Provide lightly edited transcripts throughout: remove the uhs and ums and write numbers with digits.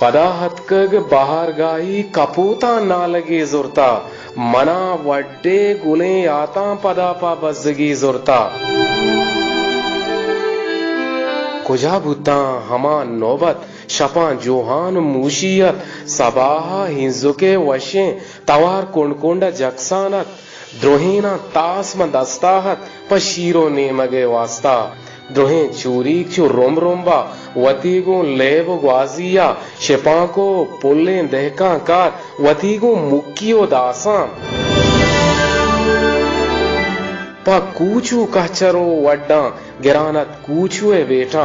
पदा हतकग बाहरगाही कपूता नालगी जुरता मना वड्डे गुले आता पदा पा बजगी जुरता कुजा बुता हमा नौबत शपा जोहान मूशियत सबाहा हिंजुके वशे तवार कुंडकुंड जक्सानत द्रोहीना तासम दस्ताहत पशीरो नेमगे वास्ता द्रोहे चूरी चू रोम रोम्बा वतीगो लेव ग्वाजिया शिपाको पुल्ले दहका कार वतीगो मुक्कियो दासा पा कूचू कहचरो वड्डा गिरानत कूचुए बेटा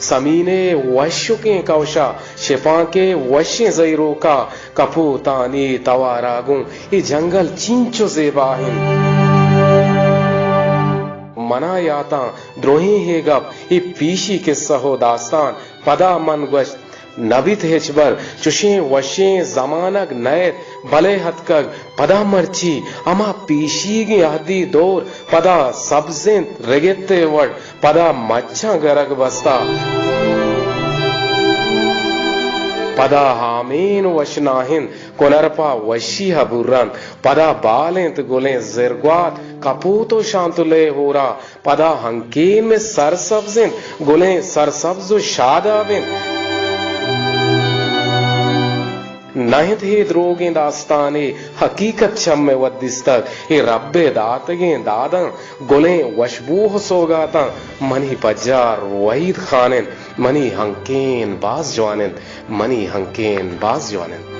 समीने वशुके कौशा शिपा के वशे जैरो का कपूतानी तवारागू ये जंगल चिंचो जेबाहिन मना याता द्रोही है गप ये पीशी किस्सा हो दास्तान पदा मन गश नबित हेचबर चुशे वशे जमानक नयत भले हतकग पदा मर्ची अमा पीशीगी आदि दौर पदा सब्जें रेगेते वड पदा मच्छा गरग बस्ता पदा हामीन वशनाहिन कोनरपा वशी हबुरन पदा बालेंत गुले जिरग्वात कपूतो शांतुले होरा पदा हंकीन में सरसब्जिन गुले सरसब्जु शादाबिन नहित ही द्रोगे दास्ताने हकीकत छम में वद्दिस्तक ये रब्बे दातगे दादन गुले वशबूह सोगाता मनी पजार वहीद खानेन मनी हंकेन बाज जवानेन मनी हंकेन बाज जवानेन